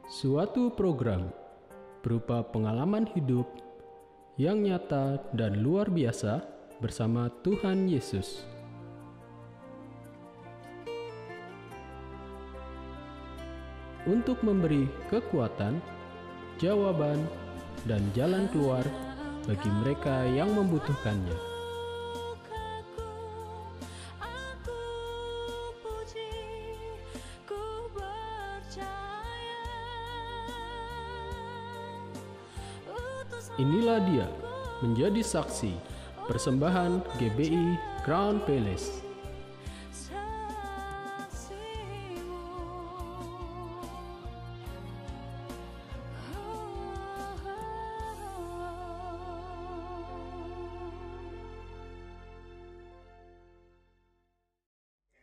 Suatu program berupa pengalaman hidup yang nyata dan luar biasa bersama Tuhan Yesus. Untuk memberi kekuatan, jawaban, dan jalan keluar bagi mereka yang membutuhkannya. Inilah dia, menjadi saksi, persembahan GBI Crown Palace.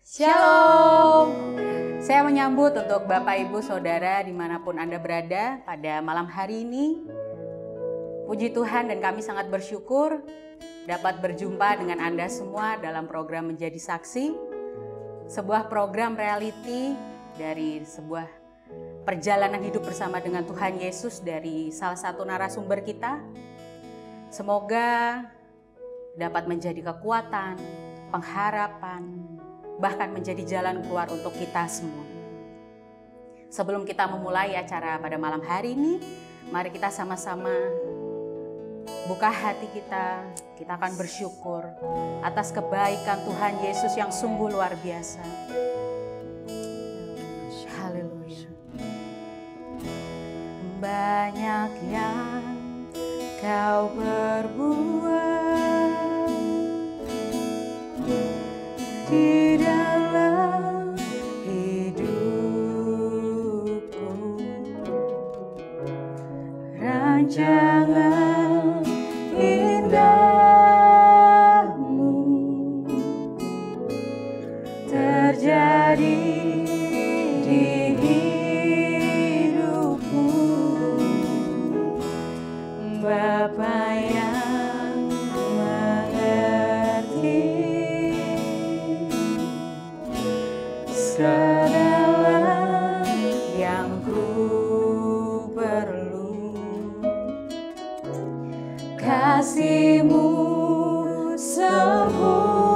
Shalom, saya menyambut untuk Bapak Ibu Saudara dimanapun Anda berada pada malam hari ini. Puji Tuhan dan kami sangat bersyukur dapat berjumpa dengan Anda semua dalam program Menjadi Saksi, sebuah program reality dari sebuah perjalanan hidup bersama dengan Tuhan Yesus dari salah satu narasumber kita. Semoga dapat menjadi kekuatan, pengharapan, bahkan menjadi jalan keluar untuk kita semua. Sebelum kita memulai acara pada malam hari ini, mari kita sama-sama buka hati kita akan bersyukur atas kebaikan Tuhan Yesus yang sungguh luar biasa. Haleluya. Banyak yang kau perbuat di dalam hidupku, rancangan indahmu terjadi di hidupku, Bapa yang mengerti segala yang ku perlu. Kasih-Mu sempurna,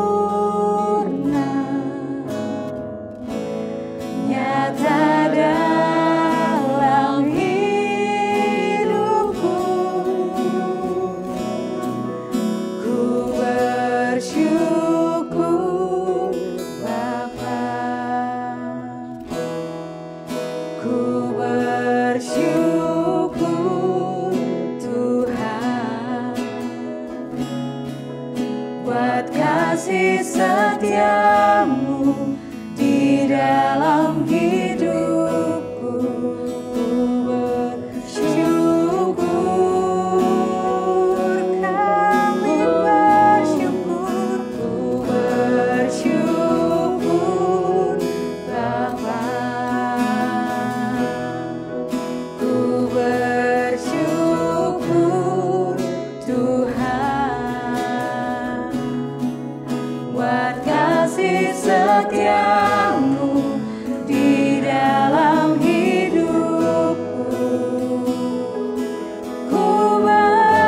nyata dalam hidupku. Ku bersyukur Bapa, ku bersyukur Tuhan buat kasih setiamu di dalam hidupku. Ku bersyukur, kami bersyukur, ku bersyukur Bapa, ku bersyukur Tuhan buat kasih setiamu di dalam hidupku. Ku bersyukur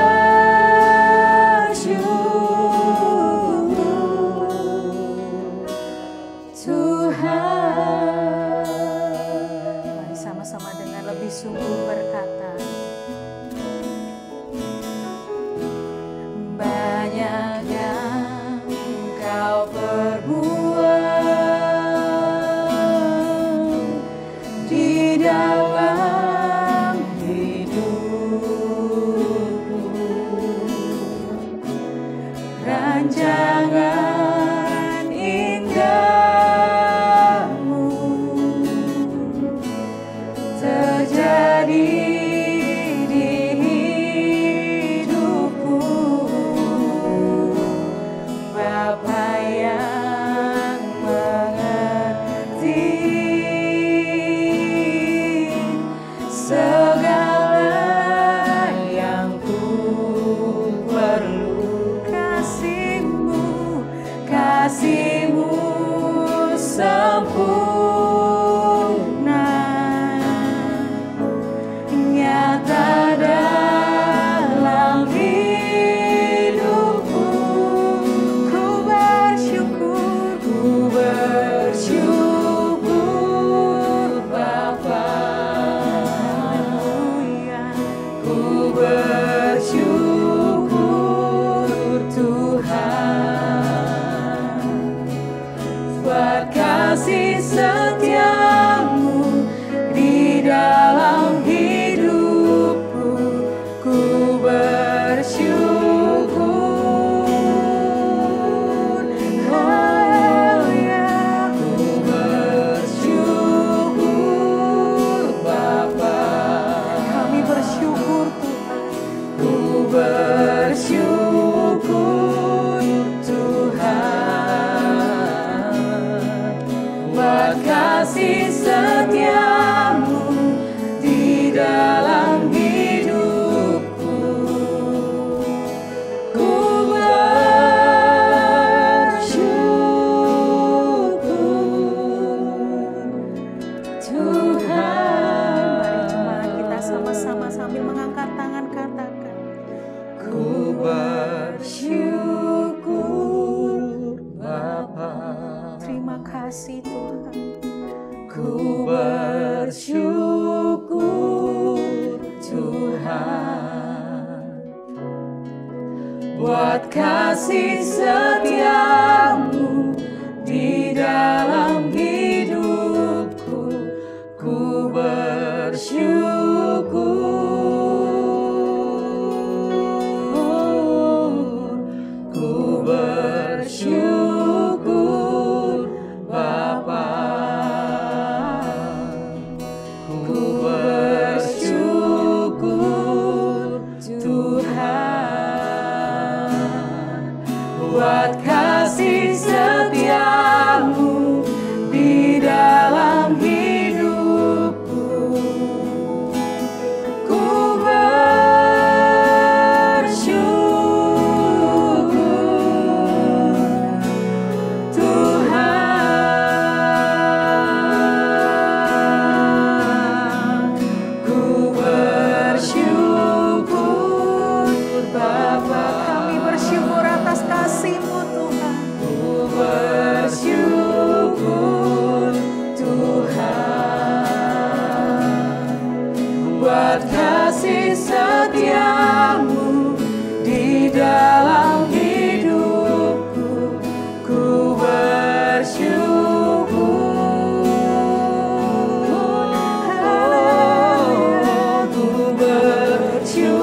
Tuhan. Mari sama-sama dengan lebih sungguh berkata, banyak yang kau perbuat di dalam hidupku, rancangan indahmu terjadi di hidupku, Bapa yang mengerti segala yang ku perlu. Kasih-Mu, kasih-Mu sempurna, kasih Tuhan. Ku bersyukur Tuhan buat kasih setiamu di dalam hidupku. Ku bersyukur, ku bersyukur Bapa. Ku bersyukur Tuhan buat kasih setiamu di dalam hidupku. Ku bersyukur Tuhan, ku bersyukur Bapa. Kami bersyukur atas kasih-Mu Tuhan. Ku bersyukur Tuhan buat kasih setiamu di dalam hidupku. Ku bersyukur, ku bersyukur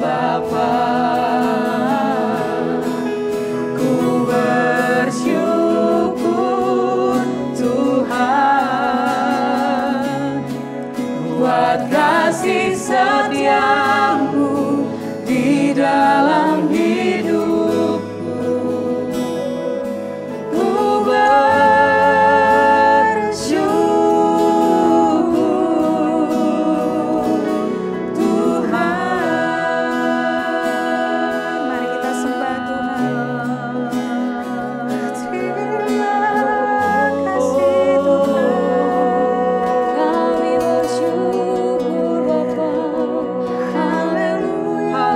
Bapa. Ku bersyukur Tuhan buat kasih setiamu di dalam hidupku. Ku bersyukur Tuhan. Mari kita sembah Tuhan. Terima kasih Tuhan. Kami bersyukur Bapa. Haleluya.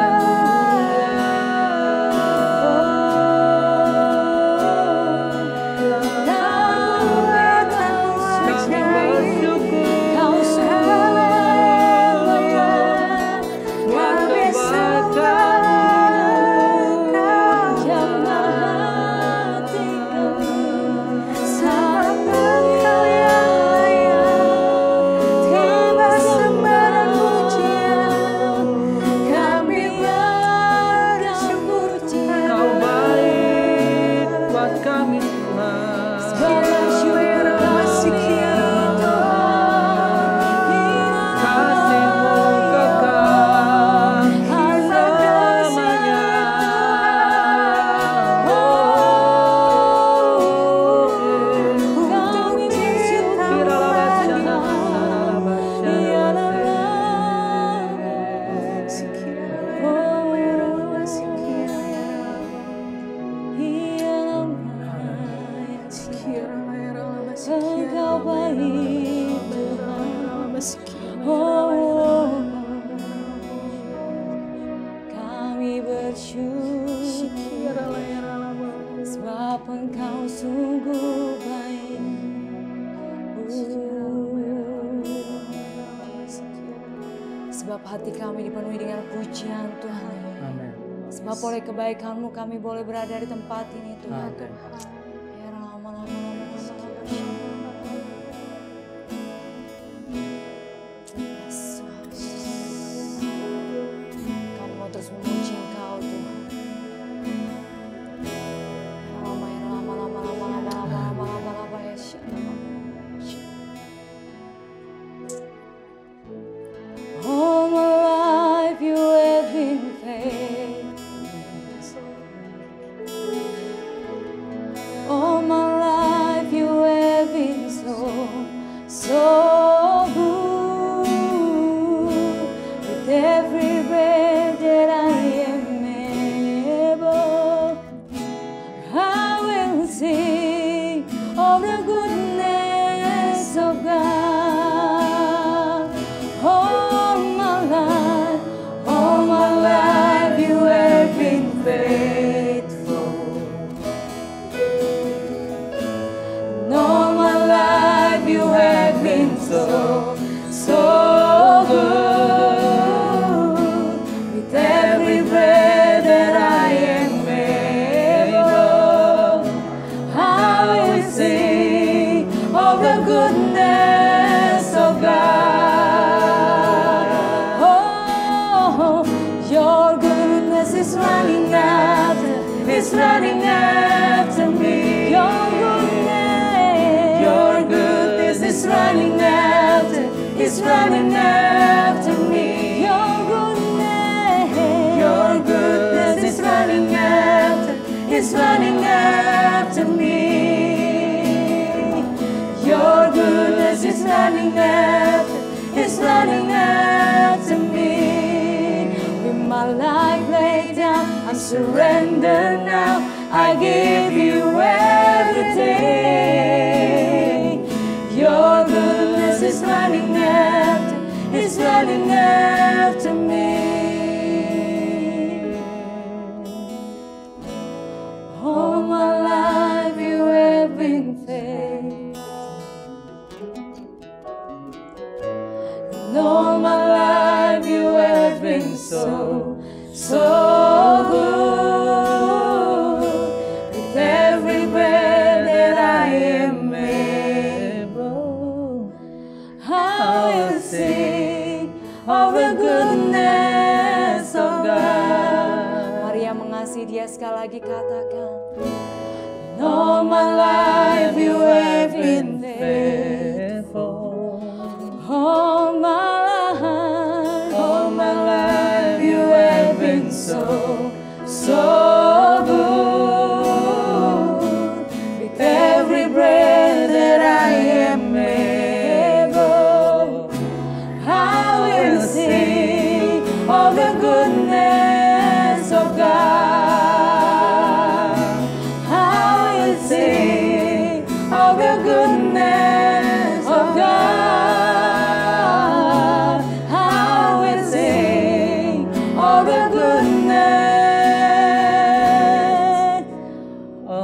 Engkau baik Tuhan. Oh, kami bersyukur sebab Engkau sungguh baik. Sebab hati kami dipenuhi dengan pujian Tuhan. Amin. Sebab oleh kebaikan-Mu kami boleh berada di tempat ini Tuhan. Amin. Kami mau terus memuji Engkau Tuhan. All my life you have been faithful. is running after me. Your goodness is running after me. Your goodness is running after me. Your goodness is running after me. With my life laid down, I surrender now. I give you everything. Your goodness is running after me. All my life you have been faithful. And all my life you have been so good. With every breath that I am able, I will sing of the goodness of God. Maria mengasihi dia sekali lagi, katakan. All my life you have been faithful. All my life you have been so good. With every breath that I am able, I will sing of the goodness of God. Of the goodness of God, I will sing of the goodness of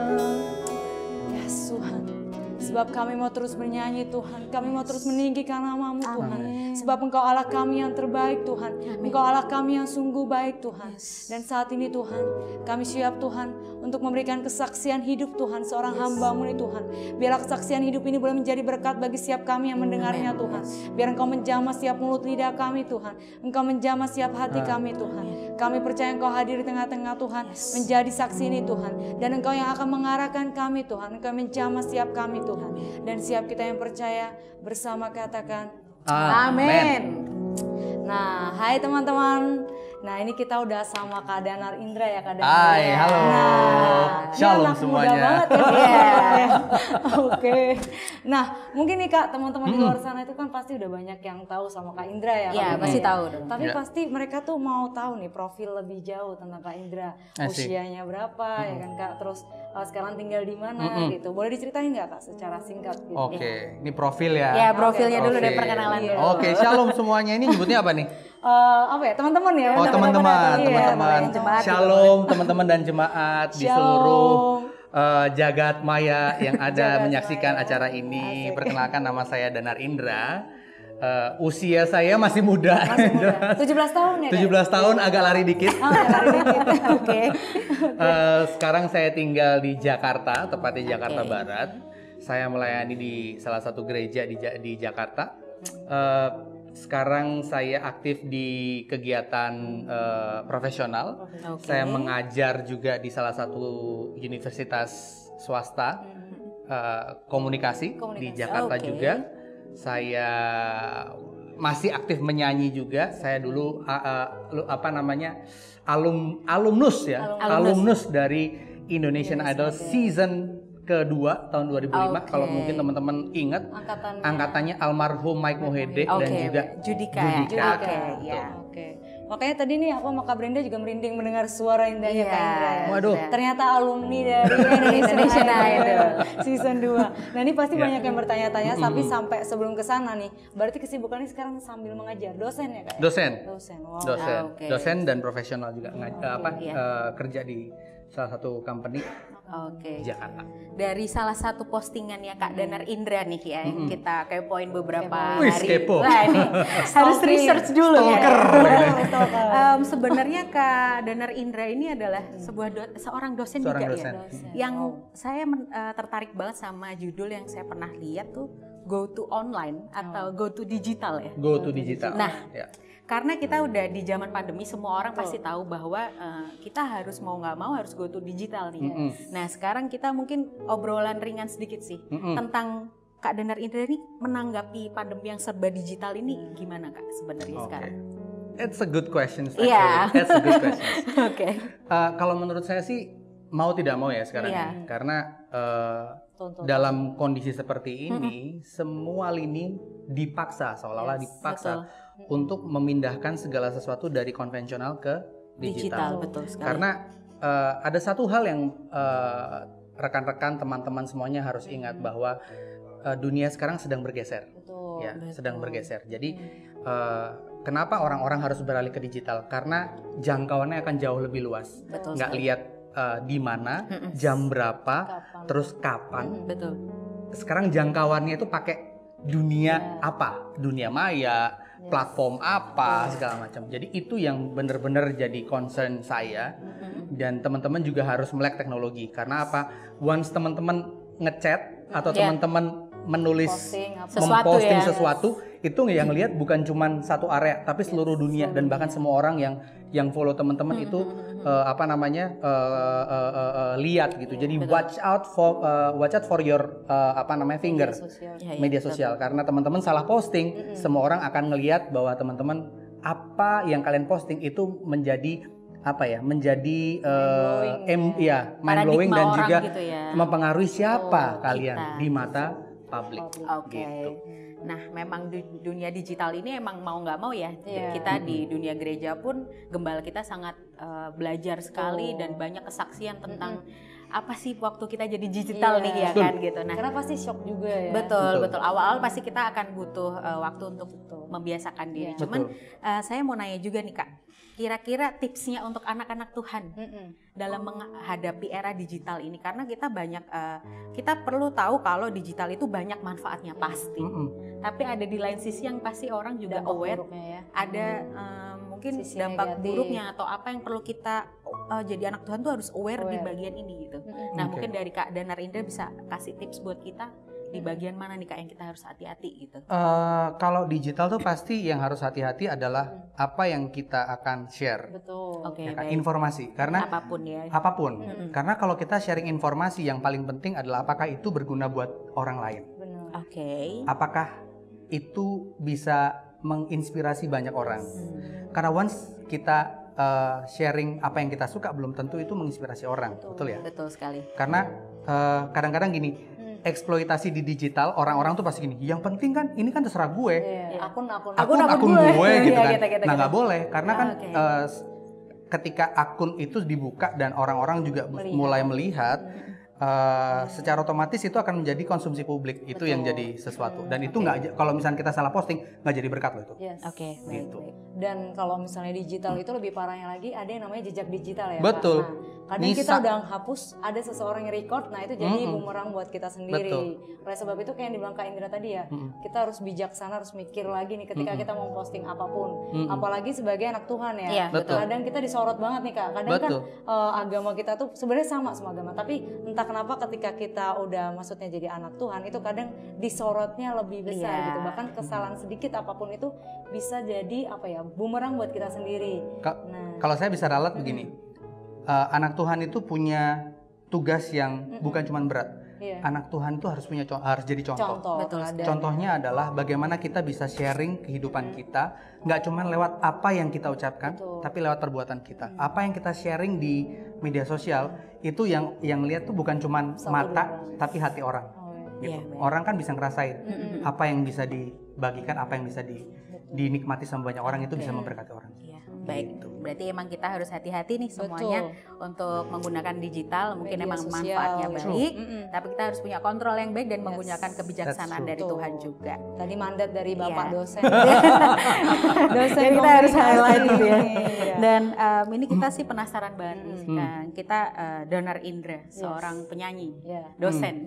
God. Yes Tuhan, sebab kami mau terus bernyanyi Tuhan, kami mau terus meninggikan nama-Mu Tuhan. Sebab Engkau Allah kami yang terbaik Tuhan. Engkau Allah kami yang sungguh baik Tuhan. Dan saat ini Tuhan, kami siap Tuhan untuk memberikan kesaksian hidup Tuhan, seorang hamba-Mu nih Tuhan. Biarlah kesaksian hidup ini boleh menjadi berkat bagi setiap kami yang mendengarnya Tuhan. Biar Engkau menjamah setiap mulut lidah kami Tuhan. Engkau menjamah setiap hati kami Tuhan. Kami percaya Engkau hadir di tengah-tengah Tuhan, menjadi saksi ini Tuhan. Dan Engkau yang akan mengarahkan kami Tuhan. Engkau menjamah setiap kami Tuhan. Dan siap kita yang percaya bersama katakan Amin. Nah, hai teman-teman. Nah, ini kita udah sama Kak Danar Indra ya, Kak Danar. Hai, halo. Shalom anak semuanya. Muda banget ya. Oke. Nah, mungkin nih Kak, teman-teman di luar sana itu kan pasti udah banyak yang tahu sama Kak Indra ya. Iya, Kak? pasti tahu dong. Tapi Ya. pasti mereka tuh mau tahu nih profil lebih jauh tentang Kak Indra. Asik. Usianya berapa ya kan Kak? Terus sekarang tinggal di mana gitu. Boleh diceritain nggak Kak secara singkat gitu? Oke, ini profil ya. Ya, profilnya dulu Oke. deh, perkenalan dulu. Oke, shalom semuanya. Ini nyebutnya apa nih? Apa ya, teman-teman ya? Oh, teman-teman, Iya, teman-teman. jemaat. Shalom teman-teman dan jemaat di Shalom. seluruh jagat maya yang ada Jagat menyaksikan maya. acara ini. Asik. Perkenalkan, nama saya Danar Indra. Usia saya masih muda. Masih muda. 17 tahun ya? Kak? 17 tahun, agak lari dikit. Lari dikit. Oke. Sekarang saya tinggal di Jakarta, tepatnya Jakarta Oke. Barat. Saya melayani di salah satu gereja di Jakarta. Sekarang saya aktif di kegiatan profesional. Oke. Saya mengajar juga di salah satu universitas swasta komunikasi di Jakarta Oke. juga. Saya masih aktif menyanyi juga. Saya dulu alumnus ya, alumnus dari Indonesian Idol season kedua tahun 2005. Oke. Kalau mungkin teman-teman ingat, angkatannya almarhum Mike Mohede dan Oke, juga Judika. Judika. Oke, Betul. ya. Oke. Makanya tadi nih aku sama Kak Brenda juga merinding mendengar suara indahnya Kak Indra. ya. Waduh. Ternyata alumni dari Indonesian Idol season 2. Nah ini pasti banyak yang bertanya-tanya, tapi sampai sebelum ke sana nih, berarti kesibukannya sekarang sambil mengajar, dosen ya Kak? Dosen. Dosen, wow. Oke. Dosen dan profesional juga Iya. kerja di salah satu company Oke. di Jakarta. Dari salah satu postingannya Kak Danar Indra nih ya, yang kita kepoin beberapa Wih, hari. kepo. Wah, ini harus research dulu Stalker. ya. Sebenarnya Kak Danar Indra ini adalah seorang dosen Seorang juga dosen. ya. Yang saya tertarik banget sama judul yang saya pernah lihat tuh, go to online atau go to digital ya? Go to digital. Nah, ya. Karena kita udah di zaman pandemi, semua orang pasti tahu bahwa kita harus mau nggak mau harus go to digital nih. Nah, sekarang kita mungkin obrolan ringan sedikit sih tentang Kak Danar Indra ini menanggapi pandemi yang serba digital ini gimana Kak sebenarnya sekarang? It's a good question. Actually. Iya. It's a good question. Oke. Kalau menurut saya sih mau tidak mau ya sekarang ini. Karena dalam kondisi seperti ini semua lini dipaksa seolah-olah dipaksa untuk memindahkan segala sesuatu dari konvensional ke digital. Betul sekali. Karena ada satu hal yang rekan-rekan teman-teman semuanya harus ingat bahwa dunia sekarang sedang bergeser. Sedang bergeser. Jadi kenapa orang-orang harus beralih ke digital? Karena jangkauannya akan jauh lebih luas. Nggak lihat di mana, jam berapa, terus kapan. Betul. Sekarang jangkauannya itu pakai dunia apa? Dunia maya, platform apa, segala macam. Jadi itu yang benar-benar jadi concern saya. Dan teman-teman juga harus melek teknologi. Karena apa? Once teman-teman ngechat atau teman-teman menulis, memposting sesuatu, itu yang lihat bukan cuma satu area, tapi seluruh dunia dan bahkan semua orang yang follow teman-teman itu lihat gitu. Jadi watch out for your finger, media sosial. Karena teman-teman salah posting, semua orang akan ngelihat bahwa teman-teman apa yang kalian posting itu menjadi mind blowing dan juga gitu ya. mempengaruhi siapa kalian di mata publik. Gitu. Nah, memang dunia digital ini emang mau nggak mau ya, kita di dunia gereja pun gembala kita sangat belajar sekali dan banyak kesaksian tentang apa sih waktu kita jadi digital nih ya kan gitu. Nah, karena pasti shock juga ya. Betul. Awal-awal pasti kita akan butuh waktu untuk membiasakan diri. Cuman saya mau nanya juga nih Kak, kira-kira tipsnya untuk anak-anak Tuhan dalam menghadapi era digital ini, karena kita banyak kita perlu tahu kalau digital itu banyak manfaatnya pasti, tapi ada di lain sisi yang pasti orang juga dampak aware ada mungkin sisi dampak negatif, buruknya atau apa yang perlu kita jadi anak Tuhan tuh harus aware di bagian ini gitu. Nah mungkin dari Kak Danar Indra bisa kasih tips buat kita di bagian mana nih Kak yang kita harus hati-hati gitu? Kalau digital tuh pasti yang harus hati-hati adalah apa yang kita akan share. Betul. Ya kan? Informasi. Karena apapun ya. Apapun. Karena kalau kita sharing informasi yang paling penting adalah apakah itu berguna buat orang lain. Benar. Apakah itu bisa menginspirasi banyak orang. Karena once kita sharing apa yang kita suka belum tentu itu menginspirasi orang. Betul ya? Betul sekali. Karena kadang-kadang gini, eksploitasi di digital orang-orang tuh pasti gini, yang penting kan ini kan terserah gue, akun gue gitu kan. Nah nggak boleh karena kan ketika akun itu dibuka dan orang-orang juga mulai melihat, secara otomatis itu akan menjadi konsumsi publik. Itu yang jadi sesuatu dan itu nggak, kalau misalnya kita salah posting nggak jadi berkat loh itu. Gitu. Dan kalau misalnya digital itu lebih parahnya lagi, ada yang namanya jejak digital ya. Betul. Nah, kadang kita udah hapus, ada seseorang yang record, nah itu jadi bumerang buat kita sendiri. Oleh sebab itu kayak yang dibilang Kak Indra tadi ya, kita harus bijaksana, harus mikir lagi nih ketika kita mau posting apapun. Apalagi sebagai anak Tuhan ya. Kadang kita disorot banget nih Kak. Kadang kan agama kita tuh sebenarnya sama semua agama, tapi entah kenapa ketika kita udah maksudnya jadi anak Tuhan itu kadang disorotnya lebih besar gitu. Bahkan kesalahan sedikit apapun itu bisa jadi bumerang buat kita sendiri. Kalau saya bisa ralat begini. Anak Tuhan itu punya tugas yang bukan cuma berat. Anak Tuhan itu harus jadi contoh. Contohnya adalah bagaimana kita bisa sharing kehidupan kita, nggak cuma lewat apa yang kita ucapkan, tapi lewat perbuatan kita. Apa yang kita sharing di media sosial itu yang lihat tuh bukan cuma mata, tapi hati orang. Gitu. Orang kan bisa ngerasain apa yang bisa dibagikan, apa yang bisa dinikmati sama banyak orang, itu bisa memberkati orang. Baik, berarti emang kita harus hati-hati nih semuanya untuk menggunakan digital. Mungkin media emang sosial, manfaatnya baik, tapi kita harus punya kontrol yang baik dan menggunakan kebijaksanaan dari Tuhan juga. Tadi mandat dari Bapak dosen. Dosen kita harus highlight gitu ya. Dan ini kita sih penasaran banget nih kan. Kita Danar Indra, seorang penyanyi, dosen.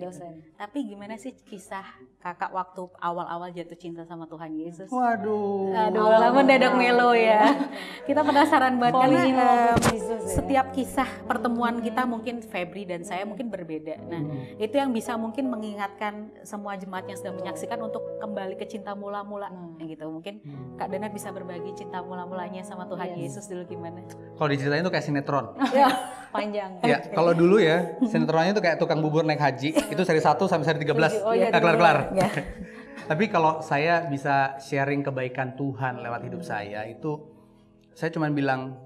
Tapi gimana sih kisah kakak waktu awal-awal jatuh cinta sama Tuhan Yesus? Waduh. Lama mendadak melo ya. Kita kita penasaran banget Falling in love karena with Jesus, ya. setiap kisah pertemuan kita mungkin Febri dan saya mungkin berbeda. Nah, itu yang bisa mungkin mengingatkan semua jemaat yang sedang menyaksikan untuk kembali ke cinta mula-mula gitu. Mungkin Kak Danar bisa berbagi cinta mula-mulanya sama Tuhan Yesus dulu gimana? Kalau diceritain tuh kayak sinetron. Panjang. Ya, kalau dulu ya sinetronnya itu kayak tukang bubur naik haji. Itu seri 1 sampai seri 13. Nggak kelar-kelar. Tapi kalau saya bisa sharing kebaikan Tuhan lewat hidup saya, itu saya cuma bilang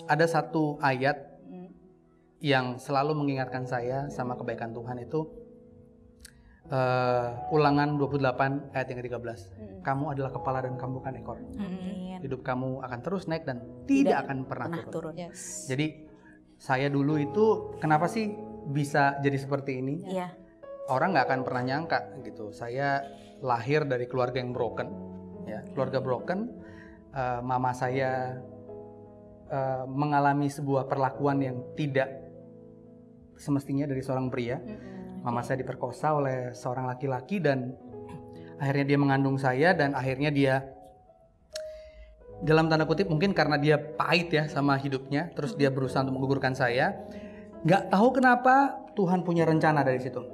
ada satu ayat yang selalu mengingatkan saya sama kebaikan Tuhan itu Ulangan 28 ayat yang ke-13. Kamu adalah kepala dan kamu bukan ekor. Hidup kamu akan terus naik dan tidak akan pernah turun. Jadi saya dulu itu kenapa sih bisa jadi seperti ini? Orang nggak akan pernah nyangka gitu. Saya lahir dari keluarga yang broken, ya, keluarga broken. Mama saya mengalami sebuah perlakuan yang tidak semestinya dari seorang pria. Mama saya diperkosa oleh seorang laki-laki dan akhirnya dia mengandung saya dan akhirnya dia dalam tanda kutip mungkin karena dia pahit ya sama hidupnya, terus dia berusaha untuk menggugurkan saya. Nggak tahu kenapa Tuhan punya rencana dari situ.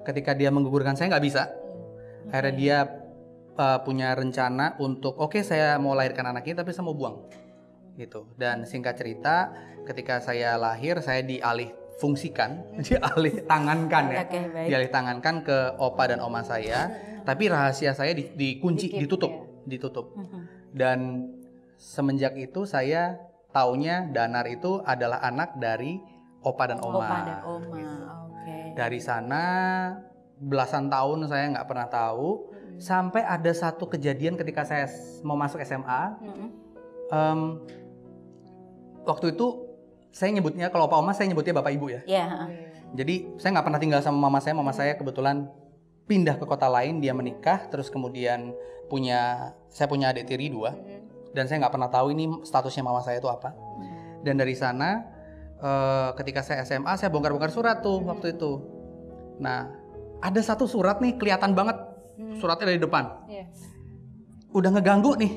Ketika dia menggugurkan saya nggak bisa. Akhirnya dia punya rencana untuk oke, saya mau lahirkan anak ini tapi saya mau buang gitu. Dan singkat cerita ketika saya lahir saya dialih tangankan ya. Dialih tangankan ke opa dan oma saya, tapi rahasia saya dikunci, ditutup. Dan semenjak itu saya taunya Danar itu adalah anak dari opa dan oma. Dari sana belasan tahun saya nggak pernah tahu, sampai ada satu kejadian ketika saya mau masuk SMA. Waktu itu saya nyebutnya, kalau opa oma saya nyebutnya bapak ibu ya. Jadi saya nggak pernah tinggal sama mama saya. Mama saya kebetulan pindah ke kota lain, dia menikah, terus kemudian saya punya adik tiri 2, dan saya nggak pernah tahu ini statusnya mama saya itu apa. Dan dari sana ketika saya SMA saya bongkar-bongkar surat tuh waktu itu. Nah ada satu surat nih kelihatan banget, suratnya dari depan. Udah ngeganggu nih.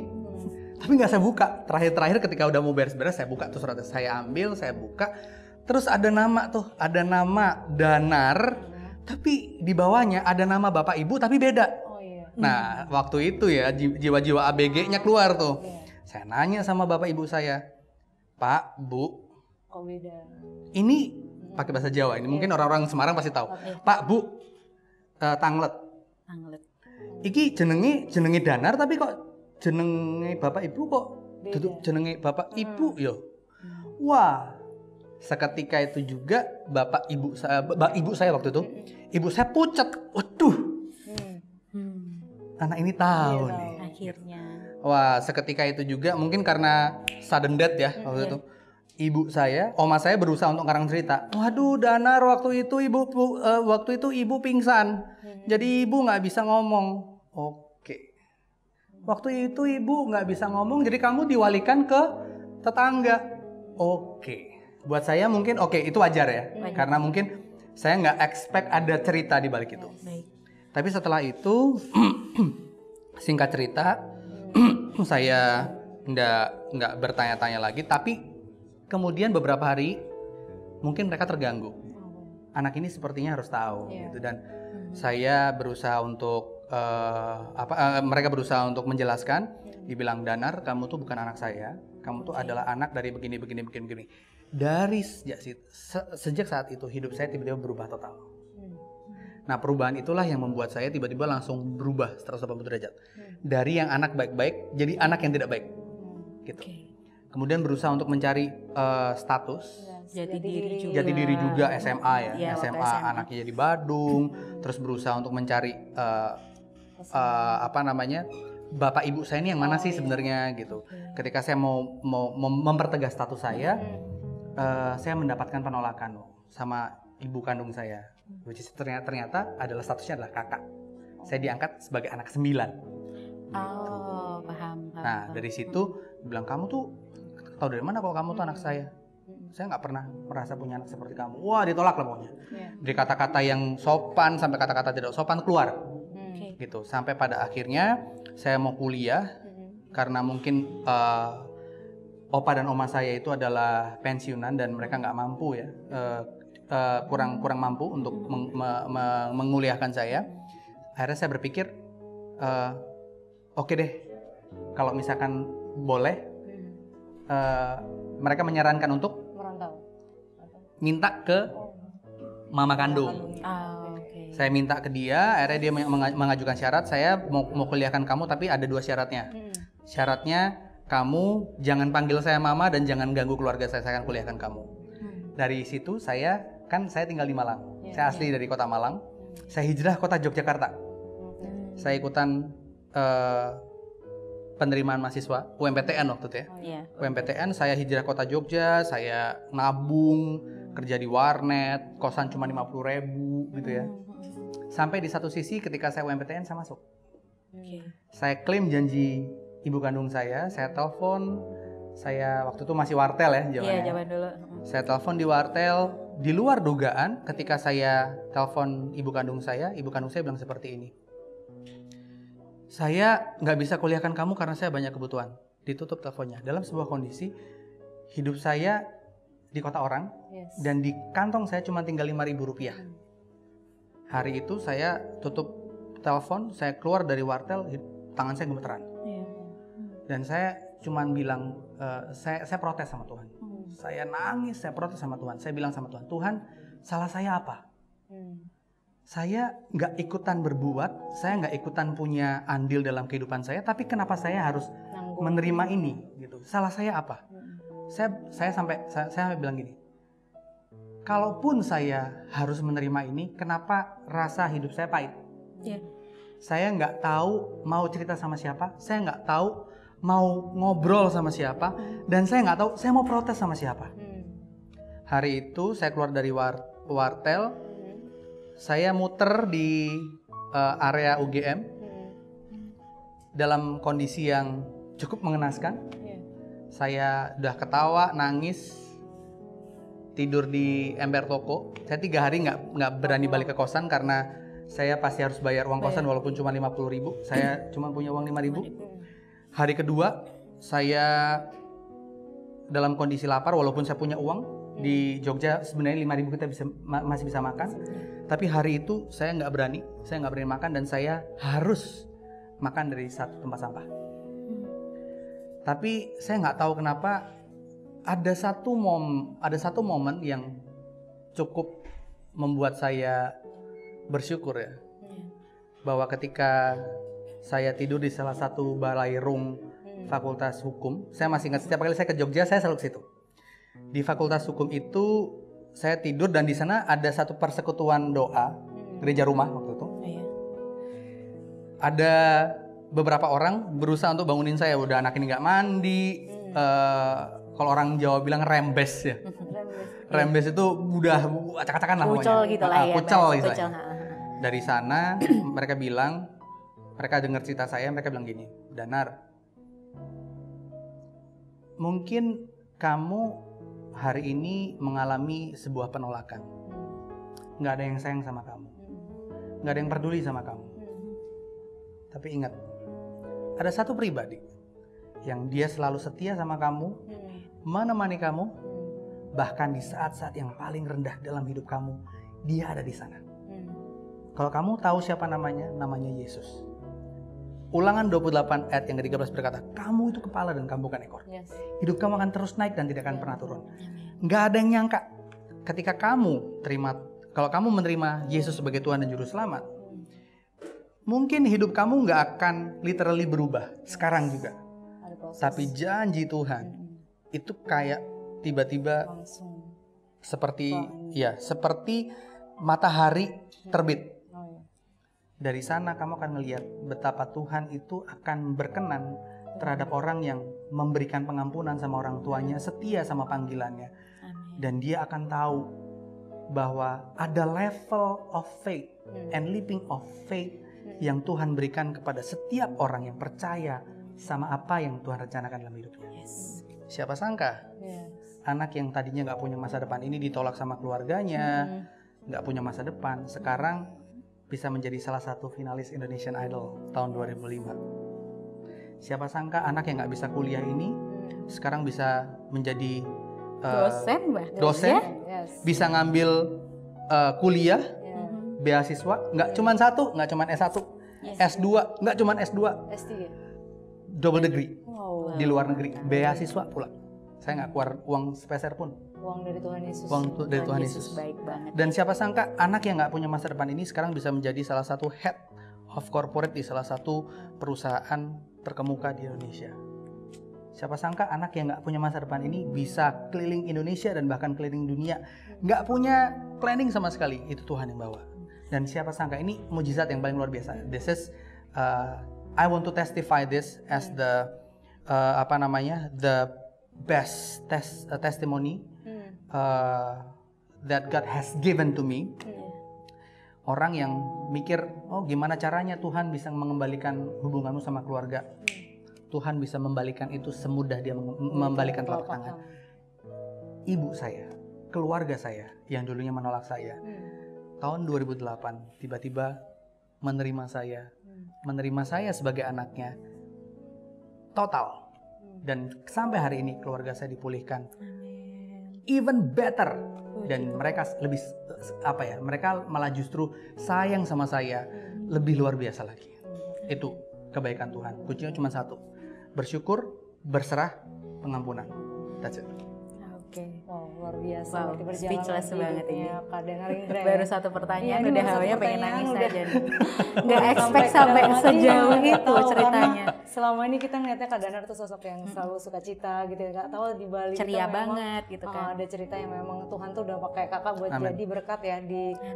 Tapi nggak saya buka. Terakhir ketika udah mau beres-beres saya buka tuh suratnya. Saya ambil, saya buka. Terus ada nama Danar, tapi di bawahnya ada nama bapak ibu tapi beda. Nah waktu itu ya jiwa-jiwa ABG-nya keluar tuh. Saya nanya sama bapak ibu saya, Pak, Bu, kok beda? Ini pakai bahasa Jawa. Ini mungkin orang-orang Semarang pasti tahu. Pak, Bu, tanglet. Iki jenenge Danar tapi kok jenenge bapak ibu kok duduk jenenge bapak ibu yo. Wah, seketika itu juga ibu saya waktu itu, ibu saya pucat. Waduh, anak ini tahu nih. Akhirnya. Wah, seketika itu juga mungkin karena sudden death ya waktu itu. Oma saya berusaha untuk ngarang cerita. Waduh, Danar waktu itu ibu pingsan. Jadi ibu nggak bisa ngomong. Oke. Waktu itu ibu nggak bisa ngomong, jadi kamu diwalikan ke tetangga. Oke. Buat saya mungkin itu wajar ya. Karena mungkin saya nggak expect ada cerita di balik itu. Tapi setelah itu, singkat cerita, saya nggak bertanya-tanya lagi. Tapi kemudian beberapa hari, mungkin mereka terganggu. Anak ini sepertinya harus tahu, gitu. Dan saya berusaha untuk mereka berusaha untuk menjelaskan. Dibilang, Danar, kamu tuh bukan anak saya. Kamu tuh adalah anak dari begini. Dari sejak saat itu hidup saya tiba-tiba berubah total. Nah perubahan itulah yang membuat saya tiba-tiba langsung berubah 180 derajat. Dari yang anak baik-baik jadi anak yang tidak baik, gitu. Kemudian berusaha untuk mencari status. Jati diri juga SMA ya. SMA anaknya jadi Badung. Terus berusaha untuk mencari bapak ibu saya ini yang mana sih sebenarnya gitu. Ketika saya mau mempertegas status saya mendapatkan penolakan sama ibu kandung saya. Which is ternyata adalah statusnya adalah kakak. Saya diangkat sebagai anak 9. Paham. Nah dari situ bilang, kamu tuh tahu dari mana kalau kamu tuh anak saya? Saya nggak pernah merasa punya anak seperti kamu. Wah, ditolak lah pokoknya. Dari kata-kata yang sopan sampai kata-kata tidak sopan keluar. Gitu. Sampai pada akhirnya saya mau kuliah, karena mungkin opa dan oma saya itu adalah pensiunan dan mereka nggak mampu ya, kurang mampu untuk menguliahkan saya. Akhirnya saya berpikir, oke deh, kalau misalkan boleh, mereka menyarankan untuk minta ke mama kandung. Saya minta ke dia, akhirnya dia mengajukan syarat, saya mau kuliahkan kamu tapi ada 2 syaratnya. Syaratnya kamu jangan panggil saya mama dan jangan ganggu keluarga saya akan kuliahkan kamu. Dari situ saya tinggal di Malang. Saya asli dari kota Malang. Saya hijrah kota Yogyakarta. Saya ikutan penerimaan mahasiswa UMPTN waktu itu ya. UMPTN, saya hijrah kota Jogja, saya nabung, kerja di warnet, kosan cuma 50.000 gitu ya. Sampai di satu sisi ketika saya UMPTN saya masuk. Saya klaim janji ibu kandung saya telepon, saya waktu itu masih wartel ya zamannya. Iya, zaman dulu. Saya telepon di wartel, di luar dugaan ketika saya telepon ibu kandung saya bilang seperti ini. Saya nggak bisa kuliahkan kamu karena saya banyak kebutuhan. Ditutup teleponnya. Dalam sebuah kondisi hidup saya di kota orang dan di kantong saya cuma tinggal 5.000 rupiah. Hari itu saya tutup telepon, saya keluar dari wartel, tangan saya gemeteran. Dan saya cuma bilang, saya protes sama Tuhan. Saya nangis, saya protes sama Tuhan. Saya bilang sama Tuhan, Tuhan, salah saya apa? Saya nggak ikutan berbuat, saya nggak ikutan punya andil dalam kehidupan saya, tapi kenapa saya harus menerima ini? Gitu. Salah saya apa? Saya sampai bilang gini, kalaupun saya harus menerima ini, kenapa rasa hidup saya pahit? Saya nggak tahu mau cerita sama siapa, saya nggak tahu mau ngobrol sama siapa, dan saya nggak tahu saya mau protes sama siapa. Hari itu saya keluar dari wartel, saya muter di area UGM dalam kondisi yang cukup mengenaskan. Saya udah ketawa, nangis, tidur di ember toko. Saya 3 hari nggak berani balik ke kosan karena saya pasti harus bayar uang kosan walaupun cuma 50.000. Saya cuma punya uang 5.000. Hari kedua saya dalam kondisi lapar walaupun saya punya uang. Di Jogja sebenarnya 5.000 kita masih bisa makan. Tapi hari itu saya nggak berani makan dan saya harus makan dari satu tempat sampah. Tapi saya nggak tahu kenapa ada satu momen yang cukup membuat saya bersyukur ya, bahwa ketika saya tidur di salah satu balairung Fakultas Hukum, saya masih ingat setiap kali saya ke Jogja saya selalu ke situ. Di Fakultas Hukum itu saya tidur dan di sana ada satu persekutuan doa, gereja rumah waktu itu. Ada beberapa orang berusaha untuk bangunin saya, udah anak ini nggak mandi, kalau orang Jawa bilang rembes ya. Rembes itu udah acak-acakan lah pokoknya. Pucel gitu lah ya. Pucel gitu. Dari sana mereka dengar cerita saya, mereka bilang gini, Danar, mungkin kamu hari ini mengalami sebuah penolakan. Nggak ada yang sayang sama kamu. Nggak ada yang peduli sama kamu. Tapi ingat, ada satu pribadi yang dia selalu setia sama kamu, menemani kamu, bahkan di saat-saat yang paling rendah dalam hidup kamu, dia ada di sana. Kalau kamu tahu siapa namanya Yesus. Ulangan 28 ayat yang ke-13 berkata, kamu itu kepala dan kamu bukan ekor. Hidup kamu akan terus naik dan tidak akan pernah turun. Nggak ada yang nyangka ketika kalau kamu menerima Yesus sebagai Tuhan dan Juru Selamat, mungkin hidup kamu nggak akan literally berubah sekarang juga. Tapi janji Tuhan itu kayak tiba-tiba seperti matahari terbit. Dari sana kamu akan melihat betapa Tuhan itu akan berkenan terhadap orang yang memberikan pengampunan sama orang tuanya, setia sama panggilannya. Dan dia akan tahu bahwa ada level of faith and living of faith yang Tuhan berikan kepada setiap orang yang percaya sama apa yang Tuhan rencanakan dalam hidupnya. Siapa sangka anak yang tadinya gak punya masa depan ini ditolak sama keluarganya, gak punya masa depan, sekarang bisa menjadi salah satu finalis Indonesian Idol tahun 2005. Siapa sangka anak yang nggak bisa kuliah ini sekarang bisa menjadi dosen, bisa ngambil kuliah, beasiswa, nggak cuma satu, nggak cuma S1, S2, nggak cuma S2, S3, double degree di luar negeri, beasiswa pula. Saya nggak keluar uang sepeser pun. Uang dari Tuhan Yesus. Uang dari Tuhan Yesus. Baik banget. Dan siapa sangka anak yang nggak punya masa depan ini sekarang bisa menjadi salah satu head of corporate di salah satu perusahaan terkemuka di Indonesia. Siapa sangka anak yang nggak punya masa depan ini bisa keliling Indonesia dan bahkan keliling dunia, nggak punya planning sama sekali, itu Tuhan yang bawa. Dan siapa sangka ini mujizat yang paling luar biasa. This is I want to testify this as the the best testimony that God has given to me. Orang yang mikir, oh gimana caranya Tuhan bisa mengembalikan hubunganmu sama keluarga. Tuhan bisa membalikan itu semudah dia membalikan telapak tangan. Ibu saya, keluarga saya yang dulunya menolak saya, tahun 2008 tiba-tiba menerima saya sebagai anaknya total. Dan sampai hari ini keluarga saya dipulihkan. Even better. Dan mereka lebih mereka malah justru sayang sama saya lebih luar biasa lagi. Itu kebaikan Tuhan. Kuncinya cuma satu. Bersyukur, berserah, pengampunan. That's it. Oke, wow, luar biasa. Wow, speechless banget ini. Kak Danar Indra. Baru satu pertanyaan udah hawanya pengen nangis aja nih. Nggak expect sampai sejauh itu ceritanya. Selama ini kita ngeliatnya Kak Danar tuh sosok yang selalu sukacita gitu ya. Nggak tahu di balik ceria banget gitu kan. Ada cerita yang memang Tuhan tuh udah pakai kakak buat jadi berkat ya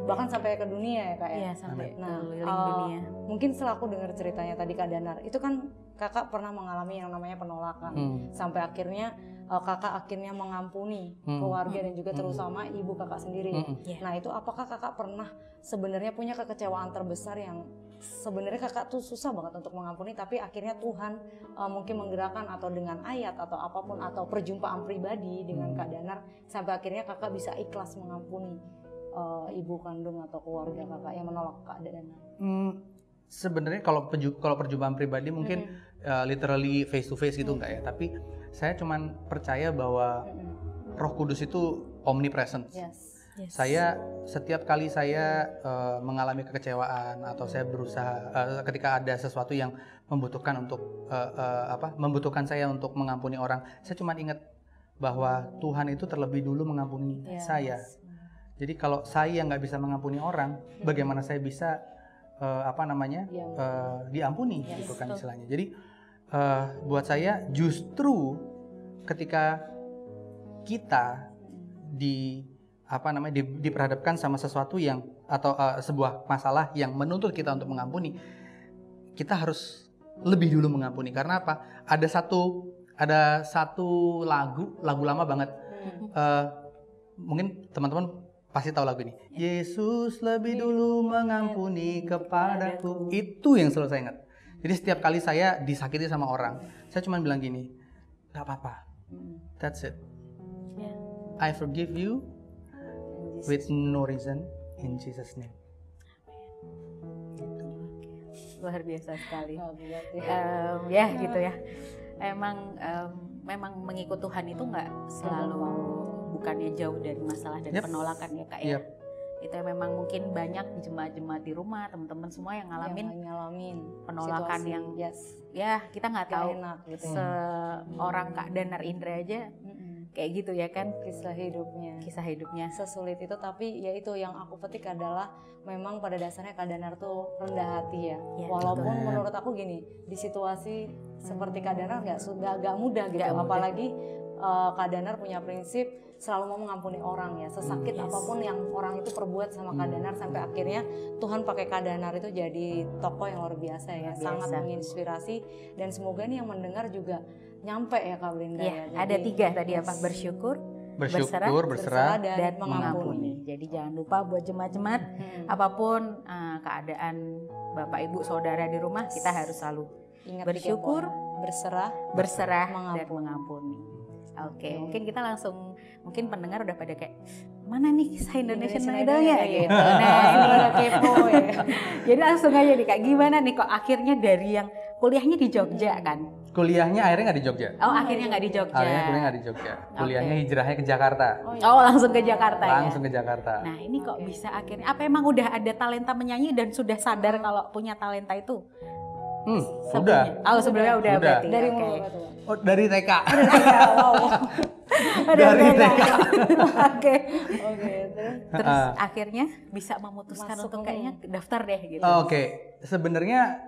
bahkan sampai ke dunia ya Kak ya. Iya, sampai ke dunia. Mungkin setelah aku dengar ceritanya tadi Kak Danar, itu kan kakak pernah mengalami yang namanya penolakan. Sampai akhirnya kakak akhirnya mengampuni keluarga dan juga terutama ibu kakak sendiri. Nah itu apakah kakak pernah sebenarnya punya kekecewaan terbesar yang sebenarnya kakak tuh susah banget untuk mengampuni, tapi akhirnya Tuhan mungkin menggerakkan atau dengan ayat atau apapun atau perjumpaan pribadi dengan Kak Danar sampai akhirnya kakak bisa ikhlas mengampuni ibu kandung atau keluarga kakak yang menolak Kak Danar? Sebenarnya kalau perjumpaan pribadi mungkin literally face to face gitu enggak ya, tapi saya cuman percaya bahwa Roh Kudus itu omnipresent. Saya setiap kali saya mengalami kekecewaan atau saya berusaha ketika ada sesuatu yang membutuhkan membutuhkan saya untuk mengampuni orang, saya cuma ingat bahwa Tuhan itu terlebih dulu mengampuni saya. Jadi kalau saya nggak bisa mengampuni orang, bagaimana saya bisa diampuni gitu kan istilahnya. Jadi buat saya justru ketika kita diperhadapkan sama sesuatu yang atau sebuah masalah yang menuntut kita untuk mengampuni, kita harus lebih dulu mengampuni. Karena apa? Ada satu lagu lama banget. Mungkin teman-teman pasti tahu lagu ini. Yesus lebih dulu mengampuni kepadaku. Itu yang selalu saya ingat. Jadi setiap kali saya disakiti sama orang, saya cuma bilang gini, gak apa-apa. That's it. I forgive you with no reason in Jesus' name. Luar biasa sekali. Gitu ya. Memang mengikut Tuhan itu nggak selalu bukannya jauh dari masalah dan penolakan ya Kak ya. Itu memang mungkin banyak jemaat-jemaat di rumah, teman-teman semua yang ngalamin penolakan situasi, yang ya kita nggak tahu enak, gitu. Seorang Kak Danar Indra aja kayak gitu ya kan kisah hidupnya sesulit itu, tapi ya itu yang aku petik adalah memang pada dasarnya Kak Danar tuh rendah hati ya walaupun menurut aku gini, di situasi seperti Kak Danar nggak mudah gitu, apalagi Kak Danar punya prinsip selalu mau mengampuni orang ya, sesakit apapun yang orang itu perbuat sama Kak Danar, sampai akhirnya Tuhan pakai Kak Danar itu jadi tokoh yang luar biasa ya, sangat menginspirasi, dan semoga nih yang mendengar juga nyampe ya Kak Blinda ya. Ada 3 tadi apa? Bersyukur, berserah dan mengampuni. Jadi jangan lupa buat jemaat-jemaat apapun keadaan Bapak Ibu Saudara di rumah, kita harus selalu ingat bersyukur, berserah dan mengampuni. Oke, mungkin kita langsung, mungkin pendengar udah pada kayak mana nih kisah Indonesian Idol-nya gitu. Nah, ini udah kepo ya. Jadi langsung aja nih Kak, gimana nih kok akhirnya dari yang kuliahnya di Jogja kan, Kuliahnya akhirnya nggak di Jogja. Oh, akhirnya nggak di Jogja. Akhirnya kuliah nggak di Jogja. Kuliahnya hijrahnya ke Jakarta. Oh, langsung ke Jakarta ya? Langsung ke Jakarta. Nah, ini kok bisa akhirnya, apa emang udah ada talenta menyanyi dan sudah sadar kalau punya talenta itu? Udah. Oh, sebelumnya udah berarti. Dari Oke. mulai tuh. Oh, dari TK. Dari TK. Oke. Terus Ah. akhirnya bisa memutuskan Masuk untuk nih. kayaknya daftar deh gitu. Oke. Sebenarnya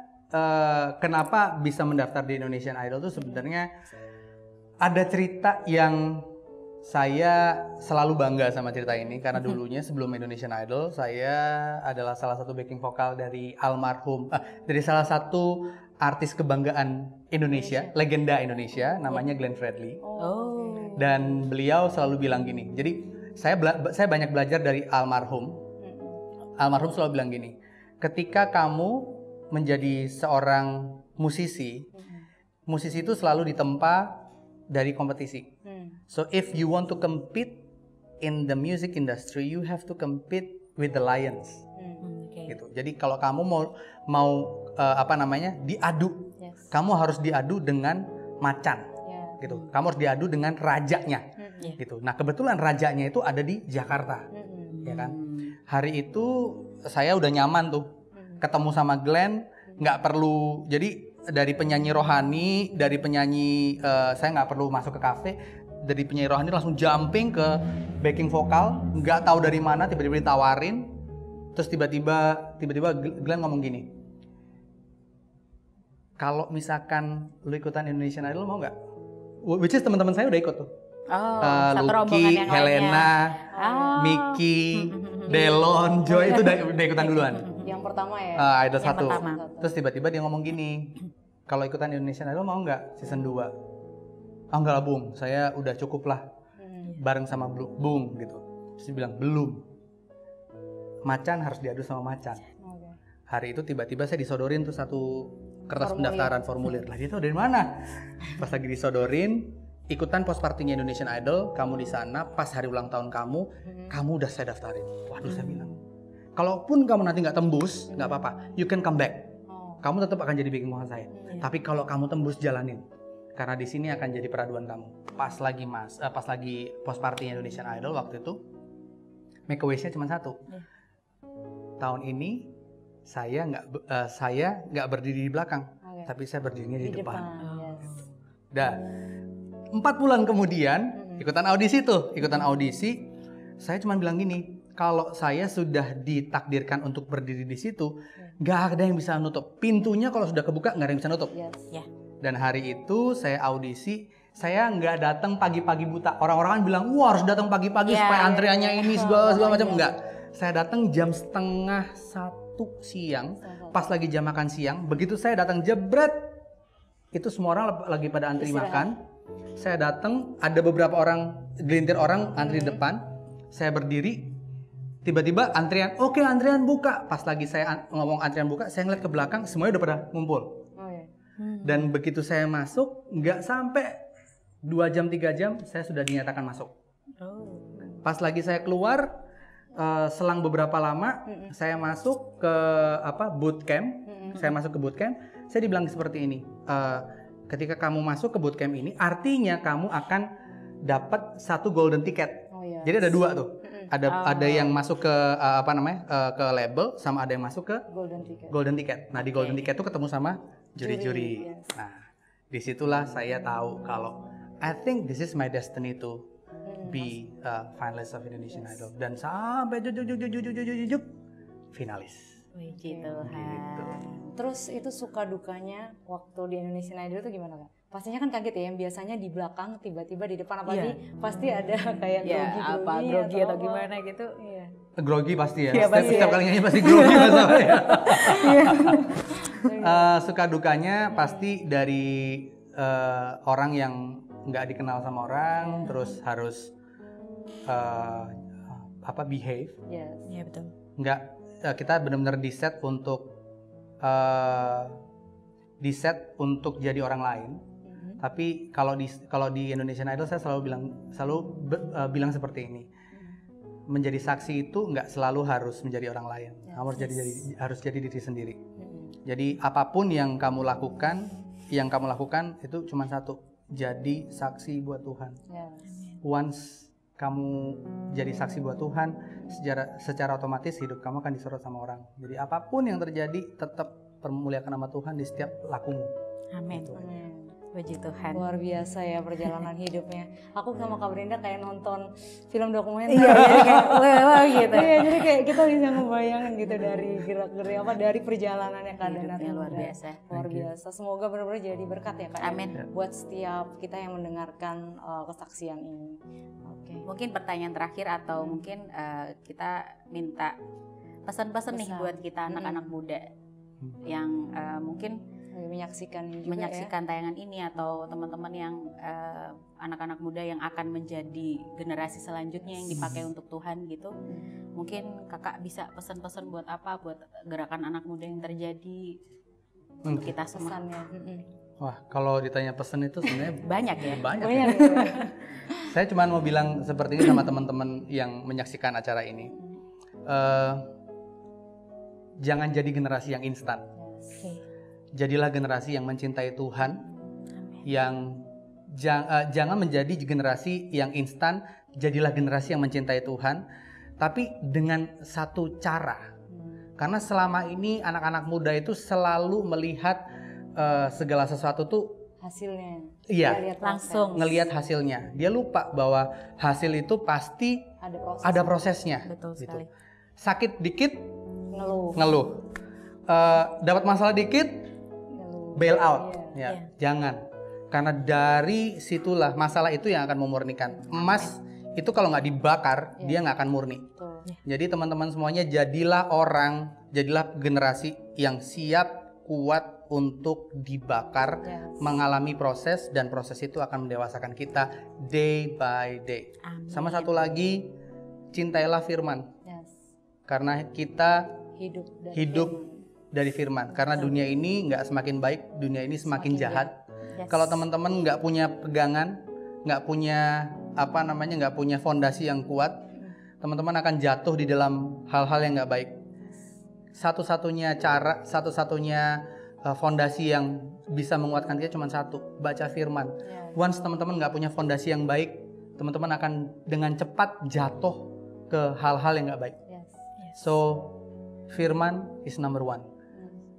kenapa bisa mendaftar di Indonesian Idol tuh sebenarnya ada cerita yang saya selalu bangga sama cerita ini karena dulunya sebelum Indonesian Idol saya adalah salah satu backing vokal dari almarhum dari salah satu artis kebanggaan Indonesia, legenda Indonesia namanya Glenn Fredly. Oh. Dan beliau selalu bilang gini. Jadi saya banyak belajar dari almarhum. Almarhum selalu bilang gini, ketika kamu menjadi seorang musisi, musisi itu selalu ditempa dari kompetisi. So if you want to compete in the music industry, you have to compete with the lions. Gitu. Jadi kalau kamu mau diadu, kamu harus diadu dengan macan. Gitu. Kamu harus diadu dengan rajanya. Gitu. Nah, kebetulan rajanya itu ada di Jakarta. Ya kan? Hari itu saya udah nyaman tuh. Ketemu sama Glenn, nggak perlu, jadi dari penyanyi rohani, dari penyanyi saya nggak perlu masuk ke kafe, dari penyanyi rohani langsung jumping ke backing vokal, nggak tahu dari mana tiba-tiba ditawarin, terus tiba-tiba Glenn ngomong gini, kalau misalkan lu ikutan Indonesian Idol mau nggak? Which is teman-teman saya udah ikut tuh. Satu rombongan Lucky, yang Helena, Miki, Delon, Joy itu udah ikutan duluan. Yang pertama ya. Idol Yang 1. pertama. Terus tiba-tiba dia ngomong gini, kalau ikutan Indonesian Idol mau nggak season 2? Enggak lah Bung, saya udah cukup lah bareng sama Bung gitu. Terus dia bilang, belum. Macan harus diadu sama macan. Hari itu tiba-tiba saya disodorin tuh satu kertas pendaftaran formulir. Lah dia tahu dari mana? Pas lagi disodorin, ikutan post party-nya Indonesian Idol, kamu di sana pas hari ulang tahun kamu udah saya daftarin. Waduh, saya bilang, kalaupun kamu nanti nggak tembus, nggak apa-apa, you can come back. Kamu tetap akan jadi backing vokal saya. Tapi kalau kamu tembus, jalanin. Karena di sini akan jadi peraduan kamu. Pas lagi post party Indonesian Idol waktu itu, make a wish-nya cuma satu. Tahun ini saya nggak berdiri di belakang, tapi saya berdirinya di depan. Dah. 4 bulan kemudian ikutan audisi, saya cuma bilang gini, kalau saya sudah ditakdirkan untuk berdiri di situ, nggak ada yang bisa nutup pintunya. Kalau sudah kebuka nggak ada yang bisa nutup. Dan hari itu saya audisi, saya nggak datang pagi-pagi buta. Orang-orang kan bilang, wah harus datang pagi-pagi supaya antriannya ini segala macam. Enggak, saya datang jam 12:30 siang, pas lagi jam makan siang. Begitu saya datang jebret, itu semua orang lagi pada antri makan. Saya datang, ada beberapa orang, gelintir orang antri depan. Saya berdiri, tiba-tiba antrian, oke antrian buka. Pas lagi saya ngomong antrian buka, saya ngeliat ke belakang, semuanya udah pada ngumpul. Dan begitu saya masuk, nggak sampai 2 jam 3 jam, saya sudah dinyatakan masuk. Pas lagi saya keluar, selang beberapa lama, saya masuk ke bootcamp. Saya masuk ke bootcamp, saya dibilang seperti ini. Ketika kamu masuk ke bootcamp ini, artinya kamu akan dapat 1 golden ticket. Jadi ada 2 tuh. Ada yang masuk ke ke label, sama ada yang masuk ke golden ticket. Nah di golden ticket tuh ketemu sama juri-juri. Nah disitulah saya tahu kalau I think this is my destiny to be finalist of Indonesian Idol, dan sampai juk finalis. Puji Tuhan. Terus itu suka dukanya waktu di Indonesian Idol itu gimana Kak? Pastinya kan kaget ya, yang biasanya di belakang tiba-tiba di depan, apalagi pasti ada kayak grogi atau gimana gitu. Grogi pasti ya. Pasti setiap kali nyanyi pasti grogi masalahnya. Suka dukanya pasti dari orang yang nggak dikenal sama orang, terus harus behave. Iya betul. Nggak, kita benar-benar di-set untuk jadi orang lain. Tapi kalau di Indonesian Idol saya selalu bilang seperti ini. Menjadi saksi itu nggak selalu harus menjadi orang lain. Kamu harus jadi diri sendiri. Jadi apapun yang kamu lakukan, yang kamu lakukan itu cuma satu, jadi saksi buat Tuhan. Once kamu jadi saksi buat Tuhan, secara otomatis hidup kamu akan disorot sama orang. Jadi apapun yang terjadi, tetap permuliakan nama Tuhan di setiap lakumu. Amin. Puji Tuhan. Luar biasa ya perjalanan hidupnya. Aku sama Kak Brenda kayak nonton film dokumenter. Iya, jadi kayak wah gitu. Iya, jadi kayak kita bisa ngebayangin gitu dari gerak-gerik dari perjalanannya Kak Danar. Luar biasa. Luar biasa. Semoga benar-benar jadi berkat ya Kak. Amin. Buat setiap kita yang mendengarkan kesaksian ini. Oke. Mungkin pertanyaan terakhir atau mungkin kita minta pesan-pesan nih buat kita anak-anak muda yang mungkin menyaksikan tayangan ini atau teman-teman yang anak-anak muda yang akan menjadi generasi selanjutnya yang dipakai untuk Tuhan gitu. Mungkin kakak bisa pesan-pesan buat apa, buat gerakan anak muda yang terjadi kita semua. Wah, kalau ditanya pesan itu sebenarnya banyak ya. Banyak. Saya cuma mau bilang seperti ini sama teman-teman yang menyaksikan acara ini. Jangan jadi generasi yang instan. Jadilah generasi yang mencintai Tuhan. Yang jangan menjadi generasi yang instan. Jadilah generasi yang mencintai Tuhan, tapi dengan satu cara. Karena selama ini anak-anak muda itu selalu melihat segala sesuatu tuh hasilnya. Iya, langsung ngelihat hasilnya. Dia lupa bahwa hasil itu pasti ada prosesnya. Betul sekali. Gitu. Sakit dikit ngeluh. Dapat masalah dikit bail out. Jangan. Karena dari situlah masalah itu yang akan memurnikan. Emas itu kalau nggak dibakar, dia nggak akan murni. Jadi teman-teman semuanya jadilah generasi yang siap, kuat untuk dibakar, mengalami proses, dan proses itu akan mendewasakan kita day by day. Sama satu lagi, cintailah firman. Karena kita hidup dari firman. Karena dunia ini nggak semakin baik, dunia ini semakin jahat. Kalau teman-teman nggak punya pegangan, nggak punya nggak punya fondasi yang kuat, teman-teman akan jatuh di dalam hal-hal yang nggak baik. Satu-satunya fondasi yang bisa menguatkan kita cuma satu, baca firman. Once teman-teman nggak punya fondasi yang baik, teman-teman akan dengan cepat jatuh ke hal-hal yang nggak baik. So firman is number one.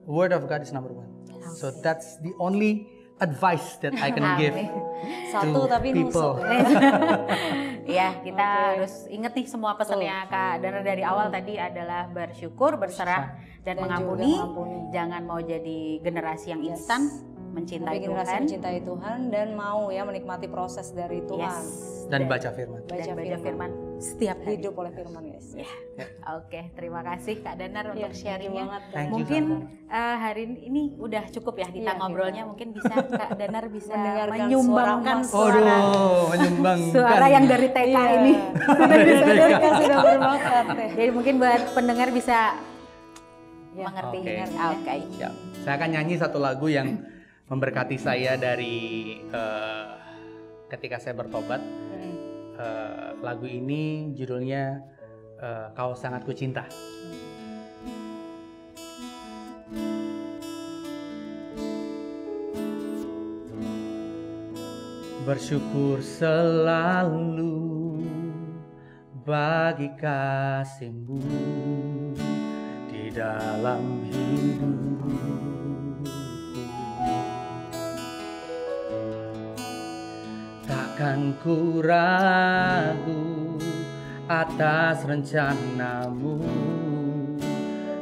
Word of God is number one. So that's the only advice that I can give Satu to tapi people. Ya, kita harus ingat nih semua pesannya Kak Danar dari awal tadi adalah bersyukur, berserah, dan mengampuni. Jangan mau jadi generasi yang instan, mencintai Tuhan. Mencintai Tuhan dan mau ya menikmati proses dari Tuhan. Dan baca firman. Baca firman setiap hari. Hidup oleh firman, guys. Oke, terima kasih Kak Danar untuk sharingnya. Mungkin hari ini udah cukup ya kita ngobrolnya. Mungkin bisa Kak Danar bisa menyumbangkan suara yang dari TK ini. Sudah berbakat. Jadi mungkin buat pendengar bisa mengerti. Oke. Saya akan nyanyi satu lagu yang memberkati saya dari ketika saya bertobat. Lagu ini judulnya Kau Sangat Kucinta. Bersyukur selalu bagi kasih-Mu di dalam hidupku. Takkan ku ragu atas rencana-Mu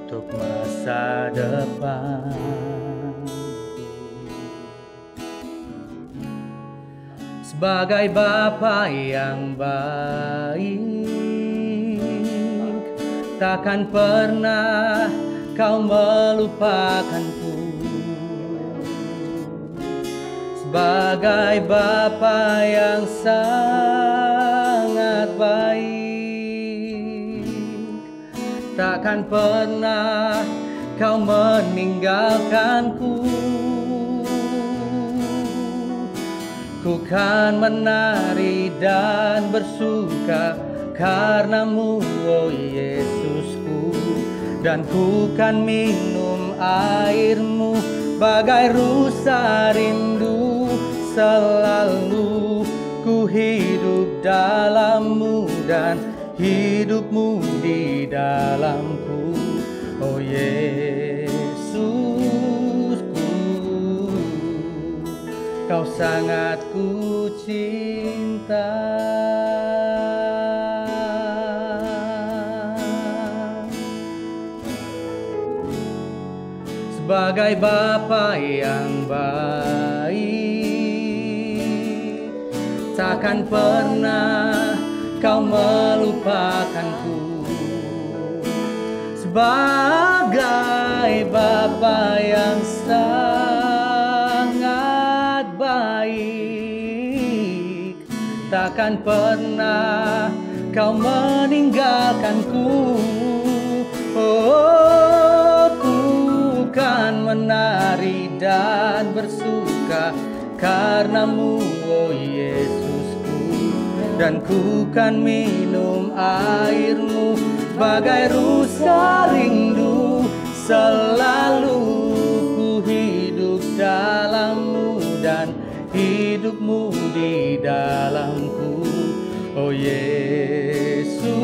untuk masa depan. Sebagai Bapa yang baik, takkan pernah Kau melupakanku. Sebagai Bapa yang sangat baik, takkan pernah Kau meninggalkanku. Ku kan menari dan bersuka karena-Mu, oh Yesusku. Dan ku kan minum air-Mu bagai rusa rindu, selalu ku hidup dalam-Mu dan hidupmu di dalamku. Oh Yesusku, Kau sangat ku cinta. Sebagai Bapa yang baik, takkan pernah Kau melupakanku. Sebagai Bapa yang sangat baik, takkan pernah Kau meninggalkanku. Oh, ku kan menari dan bersuka karena-Mu, oh Yesusku, dan ku kan minum air-Mu bagai rusa rindu, selalu ku hidup dalam-Mu dan hidupmu di dalamku. Oh Yesusku,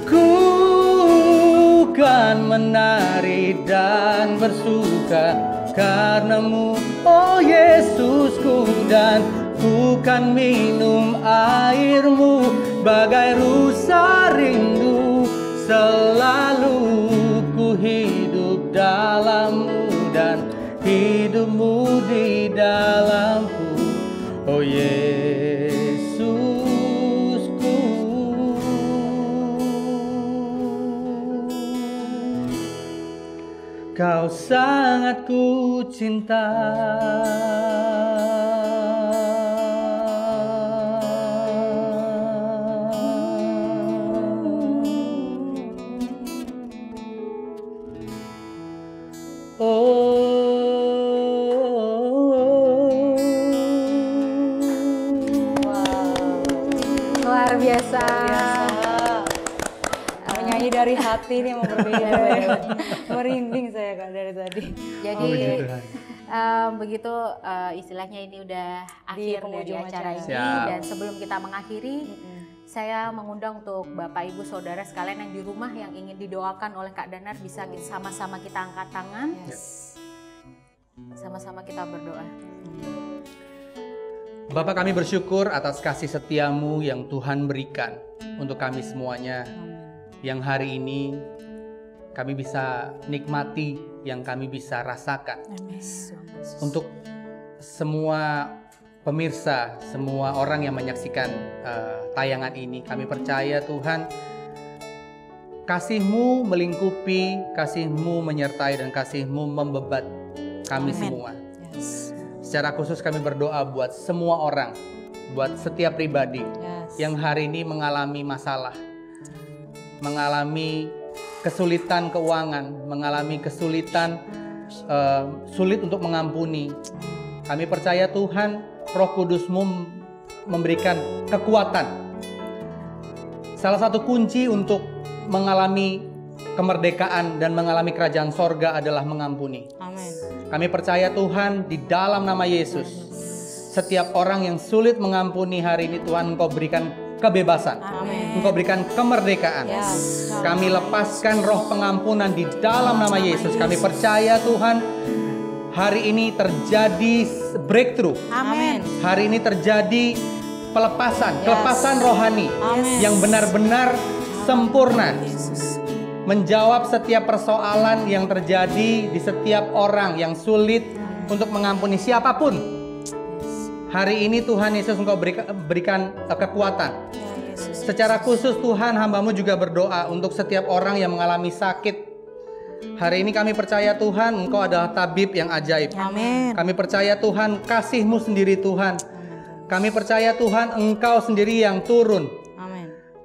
ku kan menari dan bersuka karena-Mu, oh Yesusku, dan ku kan minum air-Mu bagai rusa rindu, selalu ku hidup dalam-Mu dan hidupmu di dalamku. Oh Yesusku, Kau sangat ku cinta. Luar biasa. Menyanyi dari hati ini emang berbeda. Merinding saya Kak dari tadi. Jadi begitu istilahnya ini udah akhir dari acara ini. Dan sebelum kita mengakhiri, saya mengundang untuk Bapak Ibu Saudara sekalian yang di rumah yang ingin didoakan oleh Kak Danar, bisa sama-sama kita angkat tangan. Sama-sama kita berdoa. Bapak, kami bersyukur atas kasih setia-Mu yang Tuhan berikan untuk kami semuanya. Yang hari ini kami bisa nikmati, yang kami bisa rasakan. Untuk semua pemirsa, semua orang yang menyaksikan tayangan ini, kami percaya Tuhan, kasih-Mu melingkupi, kasih-Mu menyertai, dan kasih-Mu membebat kami semua. Secara khusus kami berdoa buat semua orang, buat setiap pribadi yang hari ini mengalami masalah, mengalami kesulitan keuangan, mengalami kesulitan sulit untuk mengampuni. Kami percaya Tuhan, Roh Kudus-Mu memberikan kekuatan. Salah satu kunci untuk mengalami kemerdekaan dan mengalami kerajaan sorga adalah mengampuni. Amin. Kami percaya Tuhan, di dalam nama Yesus, setiap orang yang sulit mengampuni hari ini Tuhan, Engkau berikan kebebasan. Amin. Engkau berikan kemerdekaan. Kami lepaskan roh pengampunan di dalam nama Yesus. Kami percaya Tuhan, hari ini terjadi breakthrough. Amin. Hari ini terjadi kelepasan rohani yang benar-benar sempurna. Menjawab setiap persoalan yang terjadi di setiap orang yang sulit untuk mengampuni siapapun. Hari ini Tuhan Yesus, Engkau berikan kekuatan. Secara khusus Tuhan, hamba-Mu juga berdoa untuk setiap orang yang mengalami sakit. Hari ini kami percaya Tuhan, Engkau adalah tabib yang ajaib. Amin. Kami percaya Tuhan, kasih-Mu sendiri Tuhan. Kami percaya Tuhan, Engkau sendiri yang turun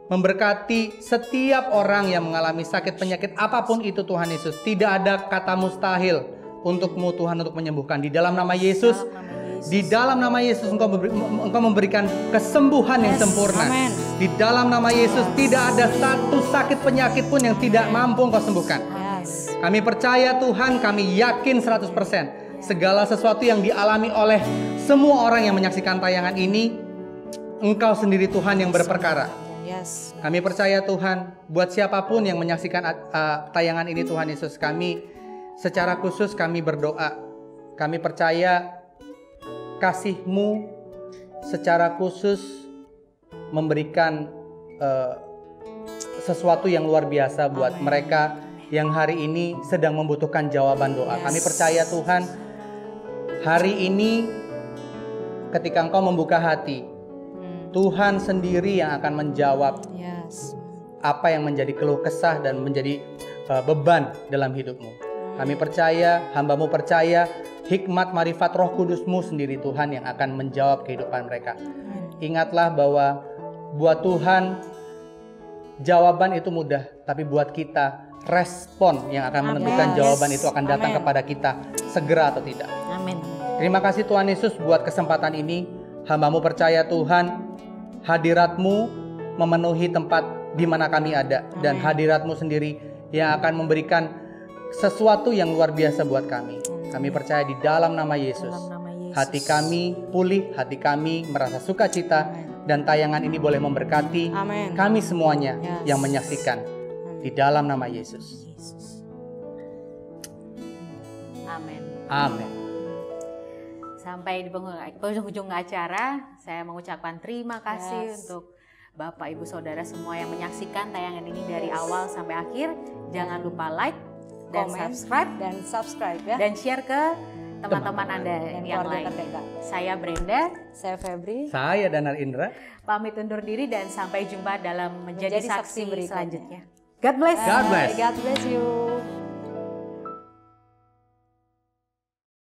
memberkati setiap orang yang mengalami sakit penyakit apapun itu Tuhan Yesus. Tidak ada kata mustahil untuk-Mu Tuhan untuk menyembuhkan. Di dalam nama Yesus, di dalam nama Yesus Engkau memberikan kesembuhan yang sempurna. Di dalam nama Yesus tidak ada satu sakit penyakit pun yang tidak mampu Engkau sembuhkan. Kami percaya Tuhan, kami yakin 100% segala sesuatu yang dialami oleh semua orang yang menyaksikan tayangan ini, Engkau sendiri Tuhan yang berperkara. Kami percaya Tuhan, buat siapapun yang menyaksikan tayangan ini Tuhan Yesus, kami secara khusus kami berdoa. Kami percaya kasih-Mu secara khusus memberikan sesuatu yang luar biasa buat mereka yang hari ini sedang membutuhkan jawaban doa. Kami percaya Tuhan, hari ini ketika Engkau membuka hati, Tuhan sendiri yang akan menjawab apa yang menjadi keluh kesah dan menjadi beban dalam hidupmu. Kami percaya, hamba-Mu percaya, hikmat marifat Roh Kudus-Mu sendiri Tuhan yang akan menjawab kehidupan mereka. Ingatlah bahwa buat Tuhan jawaban itu mudah, tapi buat kita respon yang akan menentukan jawaban itu akan datang kepada kita segera atau tidak. Amin. Terima kasih Tuhan Yesus buat kesempatan ini. Hamba-Mu percaya Tuhan, hadirat-Mu memenuhi tempat di mana kami ada. Dan hadirat-Mu sendiri yang akan memberikan sesuatu yang luar biasa buat kami. Kami percaya di dalam nama Yesus. Hati kami pulih, hati kami merasa sukacita. Dan tayangan ini boleh memberkati kami semuanya yang menyaksikan. Di dalam nama Yesus. Amin. Amin. Sampai di penghujung acara, saya mengucapkan terima kasih untuk Bapak, Ibu, Saudara semua yang menyaksikan tayangan ini dari awal sampai akhir. Jangan lupa like dan subscribe ya. Dan share ke teman-teman Anda yang lain. Saya Brenda, saya Febri, saya Danar Indra. Pamit undur diri dan sampai jumpa dalam Menjadi Saksi selanjutnya. God bless. God bless. God bless you.